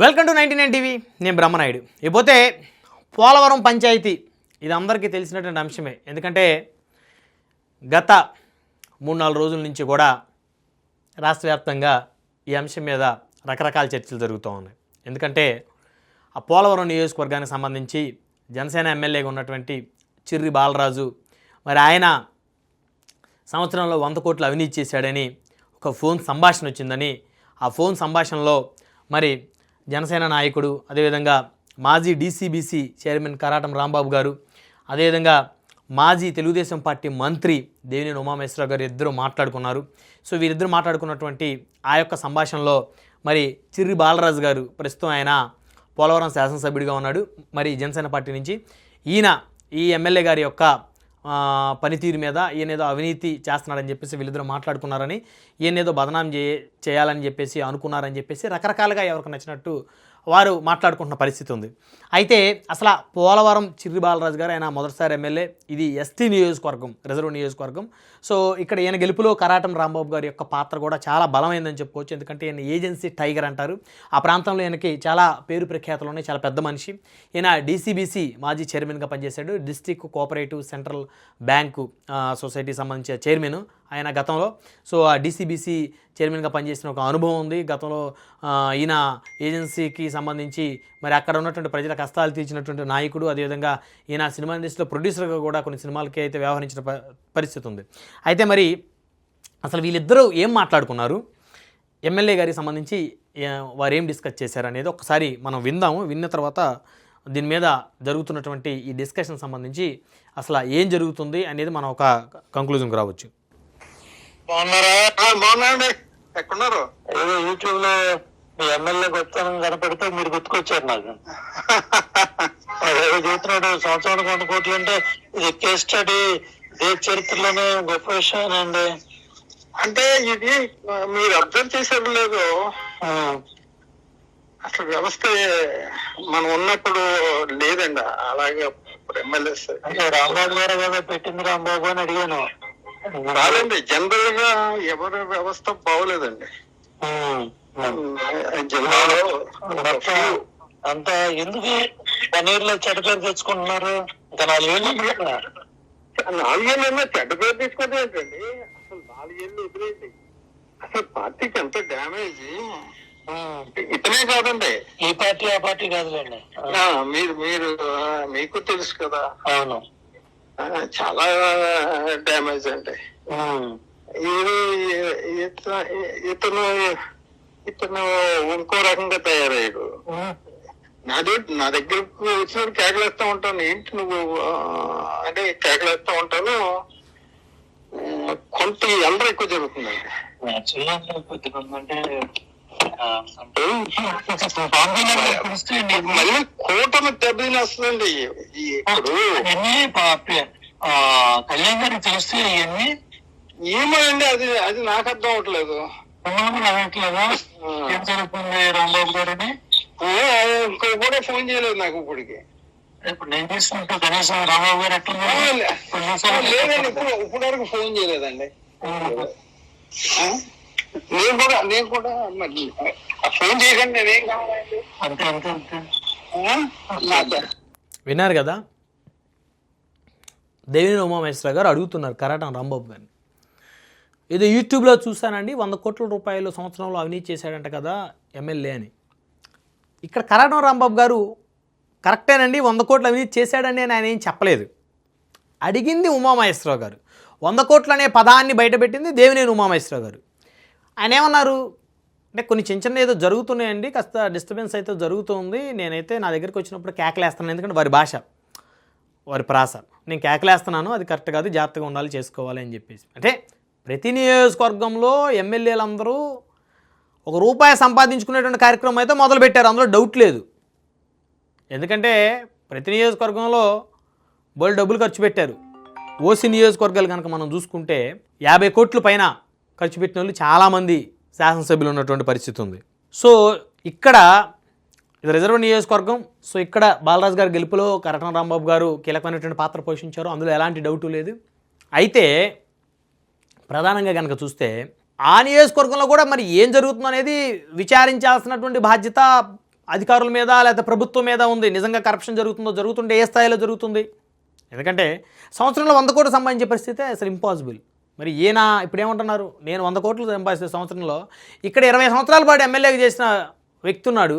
Welcome to 99 TV. నేను బ్రహ్మనాయుడు. ఇకపోతే పోలవరం పంచాయతీ ఇది అందరికీ తెలిసినటువంటి అంశమే. ఎందుకంటే గత 3-4 రోజుల నుంచి కూడా రాష్ట్ర వ్యాప్తంగా ఈ అంశం మీద రకరకాల చర్చలు జరుగుతూ ఉన్నాయి. ఎందుకంటే ఆ పోలవరం నియోజకవర్గానికి సంబంధించి జనసేన ఎమ్మెల్యేగా ఉన్నటువంటి చిర్రి బాలరాజు మరి ఆయన సంవత్సరంలో 100 కోట్లు అవినీతి చేశాడని ఒక ఫోన్ సంభాషణ వచ్చిందని, ఆ ఫోన్ సంభాషణలో మరి జనసేన నాయకుడు, అదేవిధంగా మాజీ డీసీబీసీ చైర్మన్ కరాటం రాంబాబు గారు, అదేవిధంగా మాజీ తెలుగుదేశం పార్టీ మంత్రి దేవినేని ఉమామహేశ్వరరావు గారు ఇద్దరు మాట్లాడుకున్నారు. సో వీరిద్దరు మాట్లాడుకున్నటువంటి ఆ యొక్క సంభాషణలో మరి చిర్రి బాలరాజు గారు ప్రస్తుతం ఆయన పోలవరం శాసనసభ్యుడిగా ఉన్నాడు. మరి జనసేన పార్టీ నుంచి ఈ ఎమ్మెల్యే గారి యొక్క పనితీరు మీద ఈయనేదో అవినీతి చేస్తున్నాడని చెప్పేసి వీళ్ళిద్దరూ మాట్లాడుకున్నారని, ఈయనేదో బదనాం చేయాలని చెప్పేసి అనుకున్నారని చెప్పేసి రకరకాలుగా ఎవరికి నచ్చినట్టు వారు మాట్లాడుకుంటున్న పరిస్థితి ఉంది. అయితే అసలు పోలవరం చిర్రి బాలరాజు గారు ఆయన మొదటిసారి ఎమ్మెల్యే, ఇది ఎస్టీ నియోజకవర్గం, రిజర్వ్ నియోజకవర్గం. సో ఇక్కడ ఈయన గెలుపులో కరాటం రాంబాబు గారి యొక్క పాత్ర కూడా చాలా బలమైందని చెప్పుకోవచ్చు. ఎందుకంటే ఈయన ఏజెన్సీ టైగర్ అంటారు. ఆ ప్రాంతంలో ఈయనకి చాలా పేరు ప్రఖ్యాతలు ఉన్నాయి, చాలా పెద్ద మనిషి. ఈయన డీసీబీసీ మాజీ చైర్మన్గా పనిచేశాడు. District cooperative central bank society సంబంధించిన చైర్మన్ ఆయన గతంలో. సో ఆ డీసీబీసీ చైర్మన్గా పనిచేసిన ఒక అనుభవం ఉంది. గతంలో ఈయన ఏజెన్సీకి సంబంధించి మరి అక్కడ ఉన్నటువంటి ప్రజల కష్టాలు తీర్చినటువంటి నాయకుడు. అదేవిధంగా ఈయన సినిమా ఇండస్ట్రీలో ప్రొడ్యూసర్గా కూడా కొన్ని సినిమాలకి అయితే వ్యవహరించిన పరిస్థితి ఉంది. అయితే మరి అసలు వీళ్ళిద్దరూ ఏం మాట్లాడుకున్నారు, ఎమ్మెల్యే గారికి సంబంధించి వారు ఏం డిస్కస్ చేశారు అనేది ఒకసారి మనం విందాము. విన్న తర్వాత దీని మీద జరుగుతున్నటువంటి ఈ డిస్కషన్ సంబంధించి అసలు ఏం జరుగుతుంది అనేది మనం ఒక కంక్లూజన్కి రావచ్చు. బాగున్నారండి, ఎక్కడున్నారు? ఏదో యూట్యూబ్ లో మీ ఎమ్మెల్యే గొప్పతనం కనపడితే మీరు గుర్తుకొచ్చారు నాకు. ఏదో చూస్తున్నాడు సంవత్సరానికి 100 కోట్లు అంటే ఇది కేస్ స్టడీ, దేశ చరిత్రలోనే గొప్ప విషయం అండి. అంటే ఇది మీరు అబ్జర్వ్ చేశారు లేదు, అసలు వ్యవస్థ మనం ఉన్నప్పుడు లేదండి. అలాగే ఎమ్మెల్యేస్ రాంబాబు గారు కదా పెట్టింది, రాంబాబు అని అడిగాను. రాదండి, జనరల్ గా ఎవరి వ్యవస్థ బాగోలేదండి జిల్లాలో. అంత ఎందుకు పన్నీర్లో చెడ్డ పేరు తెచ్చుకుంటున్నారు? ఇంకా 4 ఏళ్ళు 4 ఏళ్ళైనా చెడ్డ పేరు తీసుకోవడం ఏంటండి? అసలు 4 ఏళ్ళు ఎదురైంది. అసలు పార్టీకి ఎంత డ్యామేజ్. ఇతనే కాదండి, ఈ పార్టీ ఆ పార్టీ కాదులేండి. మీరు మీకు తెలుసు కదా. అవును, చాలా డ్యామేజ్ అండి. ఇతను ఇంకో రకంగా తయారయ్యాడు. నా దగ్గరకు వచ్చినప్పుడు కేకలేస్తా ఉంటాను, ఏంటి నువ్వు అంటే కేకలేస్తా ఉంటాను. కొంత ఎల్లర ఎక్కువ జరుగుతుందండి. మళ్ళీ కూటమి దెబ్బతిని వస్తుందండి. ఇప్పుడు కళ్యాణ్ గారికి తెలిస్తే ఇవన్నీ ఏమోనండి, అది నాకు అర్థం అవట్లేదు. ఏం జరుగుతుంది రాంబాబు గారని కూడా ఫోన్ చేయలేదు నాకు ఇప్పటికి. ఇప్పుడు నేను తీసుకుంటా కనీసం రాంబాబు గారు ఎట్లా లేదండి, ఇప్పుడు వరకు ఫోన్ చేయలేదండి. నేను కూడా మరి ఫోన్ చేయకండి, నేనేం కావాలండి. అంతే. విన్నారు కదా, దేవినేని ఉమామహేశ్వరరావు గారు అడుగుతున్నారు కరాటం రాంబాబు గారిని. ఏదో యూట్యూబ్లో చూశానండి, 100 కోట్ల రూపాయలు సంవత్సరంలో అవినీతి చేశాడంట కదా ఎమ్మెల్యే అని. ఇక్కడ కరాటం రాంబాబు గారు కరెక్టేనండి, 100 కోట్లు అవినీతి చేశాడని ఆయన ఏం చెప్పలేదు. అడిగింది ఉమామహేశ్వరరావు గారు. 100 కోట్లు అనే పదాన్ని బయటపెట్టింది దేవినేని ఉమామహేశ్వరరావు గారు. ఆయన ఏమన్నారు అంటే కొన్ని చిన్న ఏదో జరుగుతున్నాయండి, కాస్త డిస్టర్బెన్స్ అయితే జరుగుతుంది, నేనైతే నా దగ్గరికి వచ్చినప్పుడు కేకలేస్తాను. ఎందుకంటే వారి భాష, వారి ప్రాస, నేను కేకలేస్తున్నాను, అది కరెక్ట్ కాదు, జాగ్రత్తగా ఉండాలి, చేసుకోవాలి అని చెప్పేసి. అంటే ప్రతి నియోజకవర్గంలో ఎమ్మెల్యేలందరూ ₹1 సంపాదించుకునేటువంటి కార్యక్రమం అయితే మొదలుపెట్టారు, అందులో డౌట్ లేదు. ఎందుకంటే ప్రతి నియోజకవర్గంలో బోల్డ్ డబ్బులు ఖర్చు పెట్టారు. ఓసీ నియోజకవర్గాలు కనుక మనం చూసుకుంటే 50 కోట్ల పైన ఖర్చు పెట్టిన వాళ్ళు చాలామంది శాసనసభ్యులు ఉన్నటువంటి పరిస్థితి ఉంది. సో ఇక్కడ ఇది రిజర్వ్ నియోజకవర్గం. సో ఇక్కడ బాలరాజు గారి గెలుపులో కరాటం రాంబాబు గారు కీలకమైనటువంటి పాత్ర పోషించారు, అందులో ఎలాంటి డౌటు లేదు. అయితే ప్రధానంగా కనుక చూస్తే ఆ నియోజకవర్గంలో కూడా మరి ఏం జరుగుతుందో అనేది విచారించాల్సినటువంటి బాధ్యత అధికారుల మీద లేకపోతే ప్రభుత్వం మీద ఉంది. నిజంగా కరప్షన్ జరుగుతుందో, జరుగుతుంటే ఏ స్థాయిలో జరుగుతుంది? ఎందుకంటే సంవత్సరంలో 100 కోట్లు సంపాదించే పరిస్థితి అసలు ఇంపాసిబుల్. మరి ఈయన ఇప్పుడు ఏమంటున్నారు, నేను 100 కోట్లు సంపాదిస్తే సంవత్సరంలో, ఇక్కడ 20 సంవత్సరాల పాటు ఎమ్మెల్యేగా చేసిన వ్యక్తి ఉన్నాడు,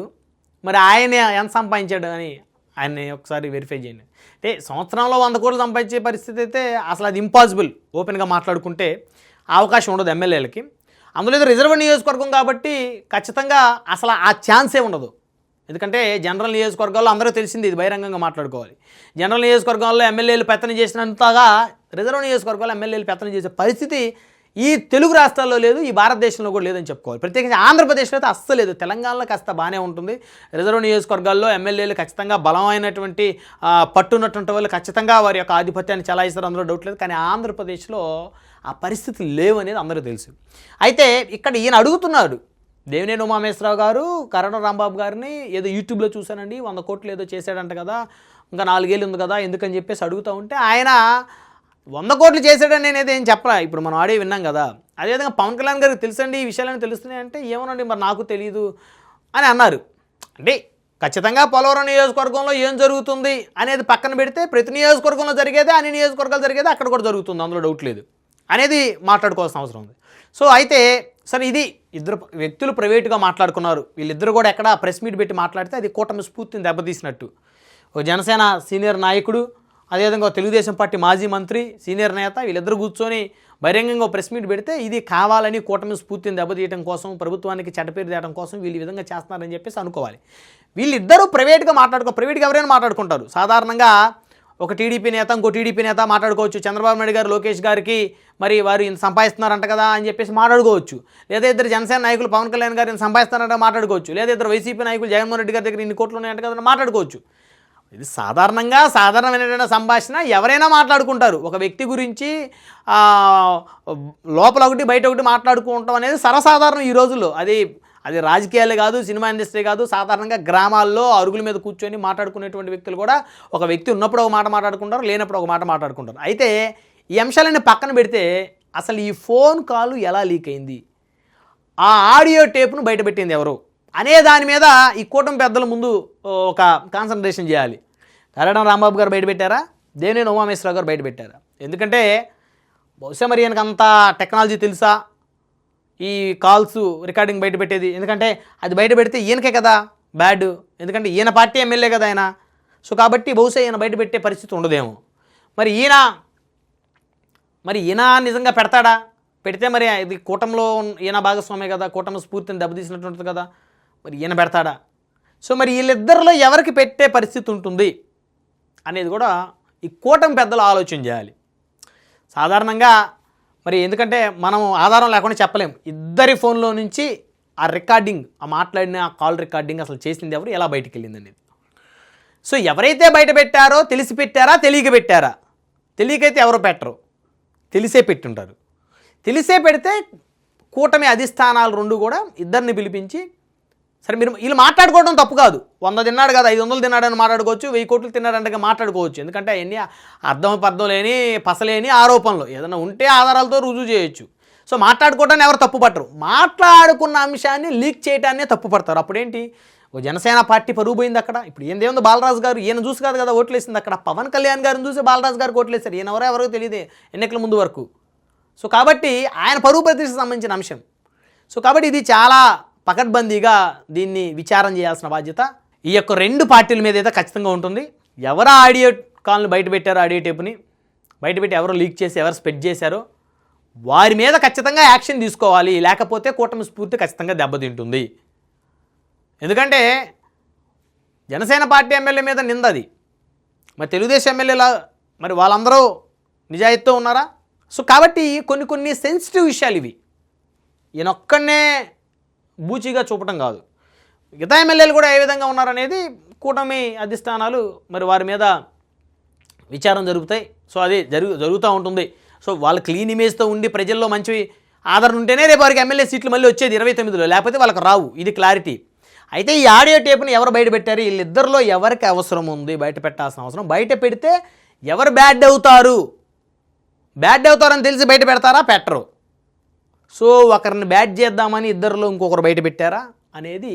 మరి ఆయన ఎంత సంపాదించాడు అని ఆయన్ని ఒకసారి వెరిఫై చేయండి. అంటే సంవత్సరంలో 100 కోట్లు సంపాదించే పరిస్థితి అయితే అసలు అది ఇంపాసిబుల్. ఓపెన్గా మాట్లాడుకుంటే అవకాశం ఉండదు ఎమ్మెల్యేలకి. అందులో ఏదో రిజర్వ్ నియోజకవర్గం కాబట్టి ఖచ్చితంగా అసలు ఆ ఛాన్సే ఉండదు. ఎందుకంటే జనరల్ నియోజకవర్గాల్లో అందరూ తెలిసింది, ఇది బహిరంగంగా మాట్లాడుకోవాలి. జనరల్ నియోజకవర్గాల్లో ఎమ్మెల్యేలు పెత్తనం చేసినంతగా రిజర్వ్ నియోజకవర్గాల్లో ఎమ్మెల్యేలు పెత్తనం చేసే పరిస్థితి ఈ తెలుగు రాష్ట్రాల్లో లేదు, ఈ భారతదేశంలో కూడా లేదని చెప్పుకోవాలి. ప్రత్యేకించి ఆంధ్రప్రదేశ్లో అయితే అస్సలు లేదు. తెలంగాణలో కాస్త బాగానే ఉంటుంది. రిజర్వ్ నియోజకవర్గాల్లో ఎమ్మెల్యేలు ఖచ్చితంగా బలమైనటువంటి పట్టున్నటువంటి వాళ్ళు ఖచ్చితంగా వారి యొక్క ఆధిపత్యాన్ని చలాయిస్తారు, అందులో డౌట్ లేదు. కానీ ఆంధ్రప్రదేశ్లో ఆ పరిస్థితులు లేవు అనేది అందరూ తెలుసు. అయితే ఇక్కడ ఈయన అడుగుతున్నాడు, దేవినేని ఉమామేశ్వరరావు గారు కరణం రాంబాబు గారిని ఏదో యూట్యూబ్లో చూశానండి, 100 కోట్లు ఏదో చేశాడంట కదా, ఇంకా 4 ఏళ్ళు ఉంది కదా ఎందుకని చెప్పేసి అడుగుతూ ఉంటే ఆయన 100 కోట్లు చేశాడని నేనేది ఏం చెప్పరా. ఇప్పుడు మనం ఆడియో విన్నాం కదా. అదేవిధంగా పవన్ కళ్యాణ్ గారికి తెలుసండి ఈ విషయాలని తెలుస్తున్నాయి అంటే, ఏమోనండి మరి నాకు తెలియదు అని అన్నారు. అంటే ఖచ్చితంగా పోలవరం నియోజకవర్గంలో ఏం జరుగుతుంది అనేది పక్కన పెడితే ప్రతి నియోజకవర్గంలో జరిగేదే, అన్ని నియోజకవర్గాలు జరిగేదే అక్కడ కూడా జరుగుతుంది, అందులో డౌట్ లేదు అనేది మాట్లాడుకోవాల్సిన అవసరం ఉంది. సో అయితే సరే, ఇది ఇద్దరు వ్యక్తులు ప్రైవేటుగా మాట్లాడుకున్నారు. వీళ్ళిద్దరు కూడా ఎక్కడ ప్రెస్ మీట్ పెట్టి మాట్లాడితే అది కూటమి స్ఫూర్తిని దెబ్బతీసినట్టు. ఒక జనసేన సీనియర్ నాయకుడు, అదేవిధంగా తెలుగుదేశం పార్టీ మాజీ మంత్రి సీనియర్ నేత, వీళ్ళిద్దరు కూర్చొని బహిరంగంగా ప్రెస్ మీట్ పెడితే ఇది కావాలని కూటమి స్ఫూర్తిని దెబ్బతీయడం కోసం, ప్రభుత్వానికి చెడ్డపేరు తేయడం కోసం వీళ్ళు ఈ విధంగా చేస్తున్నారని చెప్పేసి అనుకోవాలి. వీళ్ళిద్దరూ ప్రైవేట్గా ప్రైవేట్గా ఎవరైనా మాట్లాడుకుంటారు. సాధారణంగా ఒక టీడీపీ నేత ఇంకో టీడీపీ నేత మాట్లాడుకోవచ్చు. చంద్రబాబు నాయుడు గారు లోకేష్ గారికి మరి వారు ఇంత సంపాదిస్తున్నారంట కదా అని చెప్పేసి మాట్లాడుకోవచ్చు. లేదా ఇద్దరు జనసేన నాయకులు పవన్ కళ్యాణ్ గారు ఇంత సంపాదిస్తున్నారంటే మాట్లాడుకోవచ్చు. లేదా ఇద్దరు వైసీపీ నాయకులు జగన్మోహన్ రెడ్డి గారి దగ్గర ఇన్ని కోట్లు ఉన్నాయంట కదా మాట్లాడుకోవచ్చు. ఇది సాధారణమైన సంభాషణ, ఎవరైనా మాట్లాడుకుంటారు. ఒక వ్యక్తి గురించి లోపల ఒకటి బయట ఒకటి మాట్లాడుకుంటాం అనేది సర్వసాధారణం ఈ రోజుల్లో. అది రాజకీయాలే కాదు, సినిమా ఇండస్ట్రీ కాదు, సాధారణంగా గ్రామాల్లో అరుగుల మీద కూర్చొని మాట్లాడుకునేటువంటి వ్యక్తులు కూడా ఒక వ్యక్తి ఉన్నప్పుడు ఒక మాట మాట్లాడుకుంటారు, లేనప్పుడు ఒక మాట మాట్లాడుకుంటారు. అయితే ఈ అంశాలన్నీ పక్కన పెడితే అసలు ఈ ఫోన్ కాల్ ఎలా లీక్ అయింది, ఆ ఆడియో టేప్ను బయటపెట్టింది ఎవరు అనే దాని మీద ఈ కూటమి పెద్దల ముందు ఒక కాన్సన్ట్రేషన్ చేయాలి. కరణం రాంబాబు గారు బయటపెట్టారా, దేవినేని ఉమామేశ్వరరావు గారు బయటపెట్టారా? ఎందుకంటే బహుశా మరి ఈయనకు అంత టెక్నాలజీ తెలుసా ఈ కాల్స్ రికార్డింగ్ బయట పెట్టేది? ఎందుకంటే అది బయట పెడితే ఈయనకే కదా బ్యాడ్, ఎందుకంటే ఈయన పార్టీ ఎమ్మెల్యే కదా ఆయన. సో కాబట్టి బహుశా ఈయన బయట పెట్టే పరిస్థితి ఉండదేమో. మరి ఈయన నిజంగా పెడతాడా? పెడితే మరి ఇది కూటమిలో ఈయన భాగస్వామే కదా, కూటమి స్ఫూర్తిని దెబ్బతీసినట్టు కదా, మరి ఈయన పెడతాడా? సో మరి వీళ్ళిద్దరిలో ఎవరికి పెట్టే పరిస్థితి ఉంటుంది అనేది కూడా ఈ కూటమి పెద్దలు ఆలోచన చేయాలి. సాధారణంగా మరి ఎందుకంటే మనం ఆధారం లేకుండా చెప్పలేం. ఇద్దరి ఫోన్లో నుంచి ఆ రికార్డింగ్, ఆ మాట్లాడిన ఆ కాల్ రికార్డింగ్ అసలు చేసింది ఎవరు, ఎలా బయటికి వెళ్ళింది అనేది. సో ఎవరైతే బయట పెట్టారో తెలిసి పెట్టారా, తెలియక పెట్టారా? తెలియకైతే ఎవరు పెట్టరు, తెలిసే పెట్టుంటారు. తెలిసే పెడితే కూటమి అధిష్టానాలు రెండు కూడా ఇద్దరిని పిలిపించి, సరే మీరు వీళ్ళు మాట్లాడుకోవడం తప్పు కాదు, 100 తిన్నాడు కదా 500 తిన్నాడని మాట్లాడుకోవచ్చు, 1000 కోట్లు తిన్నాడంటే మాట్లాడుకోవచ్చు. ఎందుకంటే అవన్నీ అర్థం లేని పసలేని ఆరోపణలు, ఏదైనా ఉంటే ఆధారాలతో రుజువు చేయొచ్చు. సో మాట్లాడుకోవడాన్ని ఎవరు తప్పు పట్టరు, మాట్లాడుకున్న అంశాన్ని లీక్ చేయడాన్నే తప్పు పడతారు. అప్పుడేంటి, ఓ జనసేన పార్టీ పరుగు పోయింది అక్కడ. ఇప్పుడు ఏందేముంది, బాలరాజు గారు ఈయన చూసి కాదు కదా ఓట్లేసింది అక్కడ, పవన్ కళ్యాణ్ గారిని చూసి బాలరాజు గారికి ఓట్లేశారు. ఈయన ఎవరో తెలియదు ఎన్నికల ముందు వరకు. సో కాబట్టి ఆయన పరుగు ప్రతిష్టకు సంబంధించిన అంశం. సో కాబట్టి ఇది చాలా పకడ్బందీగా దీన్ని విచారం చేయాల్సిన బాధ్యత ఈ యొక్క 2 పార్టీల మీద అయితే ఖచ్చితంగా ఉంటుంది. ఎవరు ఆడియో కాల్ని బయటపెట్టారో, ఆడియో టేప్ని బయటపెట్టి ఎవరు లీక్ చేసి ఎవరు స్ప్రెడ్ చేశారో వారి మీద ఖచ్చితంగా యాక్షన్ తీసుకోవాలి. లేకపోతే కూటమి స్ఫూర్తి ఖచ్చితంగా దెబ్బతింటుంది. ఎందుకంటే జనసేన పార్టీ ఎమ్మెల్యే మీద నిందది, మరి తెలుగుదేశం ఎమ్మెల్యేలా మరి వాళ్ళందరూ నిజాయితీతో ఉన్నారా? సో కాబట్టి కొన్ని సెన్సిటివ్ విషయాలు ఇవి. ఈయనొక్కడనే బూచిగా చూపటం కాదు, మిగతా ఎమ్మెల్యేలు కూడా ఏ విధంగా ఉన్నారనేది కూటమి అధిష్టానాలు మరి వారి మీద విచారం జరుగుతాయి. సో అది జరుగుతూ ఉంటుంది. సో వాళ్ళు క్లీన్ ఇమేజ్తో ఉండి ప్రజల్లో మంచి ఆదరణ ఉంటేనే రేపు వారికి ఎమ్మెల్యే సీట్లు మళ్ళీ వచ్చేది 29లో, లేకపోతే వాళ్ళకి రావు. ఇది క్లారిటీ. అయితే ఈ ఆడియో టేప్ని ఎవరు బయట పెట్టారు, వీళ్ళిద్దరిలో ఎవరికి అవసరం ఉంది బయట పెట్టాల్సిన అవసరం? బయట పెడితే ఎవరు బ్యాడ్ అవుతారని తెలిసి బయట పెడతారా? పెట్టరు. సో ఒకరిని బ్యాడ్ చేద్దామని ఇద్దరిలో ఇంకొకరు బయట పెట్టారా అనేది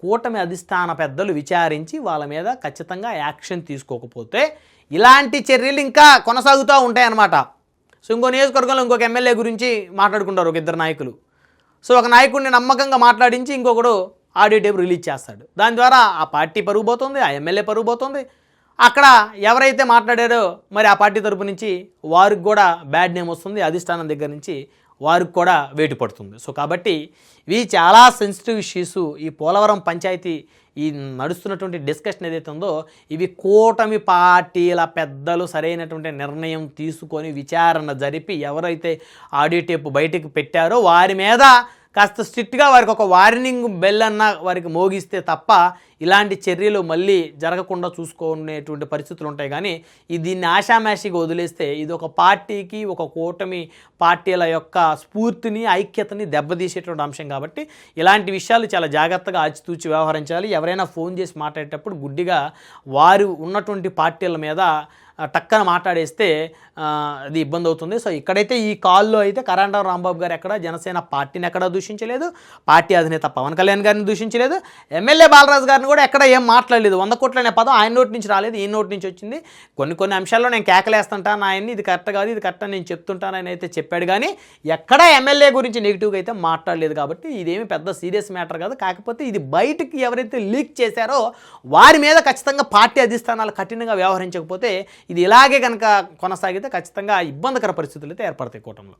కూటమి అధిష్టాన పెద్దలు విచారించి వాళ్ళ మీద ఖచ్చితంగా యాక్షన్ తీసుకోకపోతే ఇలాంటి చర్యలు ఇంకా కొనసాగుతూ ఉంటాయన్నమాట. సో ఇంకో నియోజకవర్గంలో ఇంకొక ఎమ్మెల్యే గురించి మాట్లాడుకుంటారు ఒక ఇద్దరు నాయకులు. సో ఒక నాయకుడిని నమ్మకంగా మాట్లాడించి ఇంకొకడు ఆడియో టేప్ రిలీజ్ చేస్తాడు. దాని ద్వారా ఆ పార్టీ పరుగు పోతుంది, ఆ ఎమ్మెల్యే పరుగు పోతుంది. అక్కడ ఎవరైతే మాట్లాడారో మరి ఆ పార్టీ తరపు నుంచి వారికి కూడా బ్యాడ్ నేమ్ వస్తుంది, అధిష్టానం దగ్గర నుంచి వారికి కూడా వేటు పడుతుంది. సో కాబట్టి ఇవి చాలా సెన్సిటివ్ ఇష్యూస్. ఈ పోలవరం పంచాయతీ ఈ నడుస్తున్నటువంటి డిస్కషన్ ఏదైతే ఉందో ఇవి కూటమి పార్టీల పెద్దలు సరైనటువంటి నిర్ణయం తీసుకొని విచారణ జరిపి ఎవరైతే ఆడియో టేప్ బయటకు పెట్టారో వారి మీద కాస్త స్ట్రిక్ట్గా వారికి ఒక వార్నింగ్ బెల్ అన్న వారికి మోగిస్తే తప్ప ఇలాంటి చర్యలు మళ్ళీ జరగకుండా చూసుకునేటువంటి పరిస్థితులు ఉంటాయి. కానీ దీన్ని ఆషామాషిగా వదిలేస్తే ఇది ఒక పార్టీకి ఒక కూటమి పార్టీల యొక్క స్ఫూర్తిని ఐక్యతని దెబ్బతీసేటువంటి అంశం. కాబట్టి ఇలాంటి విషయాలు చాలా జాగ్రత్తగా ఆచితూచి వ్యవహరించాలి. ఎవరైనా ఫోన్ చేసి మాట్లాడేటప్పుడు గుడ్డిగా వారు ఉన్నటువంటి పార్టీల మీద టక్కన మాట్లాడేస్తే అది ఇబ్బంది అవుతుంది. సో ఇక్కడైతే ఈ కాల్లో అయితే కరణం రాంబాబు గారు ఎక్కడ జనసేన పార్టీని ఎక్కడా దూషించలేదు, పార్టీ అధినేత పవన్ కళ్యాణ్ గారిని దూషించలేదు, ఎమ్మెల్యే బాలరాజు గారిని కూడా ఎక్కడ ఏం మాట్లాడలేదు. 100 కోట్ల అనే పదం ఆయన నోటి నుంచి రాలేదు, ఈ నోటి నుంచి వచ్చింది. కొన్ని అంశాల్లో నేను కేకలేస్తుంటాను ఆయన్ని, ఇది కరెక్ట్ కాదు, ఇది కరెక్ట్ అని నేను చెప్తుంటాను అని అయితే చెప్పాడు. కానీ ఎక్కడా ఎమ్మెల్యే గురించి నెగిటివ్గా అయితే మాట్లాడలేదు. కాబట్టి ఇదేమి పెద్ద సీరియస్ మ్యాటర్ కాదు. కాకపోతే ఇది బయటకి ఎవరైతే లీక్ చేశారో వారి మీద ఖచ్చితంగా పార్టీ అధిష్టానాలు కఠినంగా వ్యవహరించకపోతే ఇది ఇలాగే కనుక కొనసాగితే ఖచ్చితంగా ఇబ్బందికర పరిస్థితులు అయితే ఏర్పడతాయి కూటమిలో.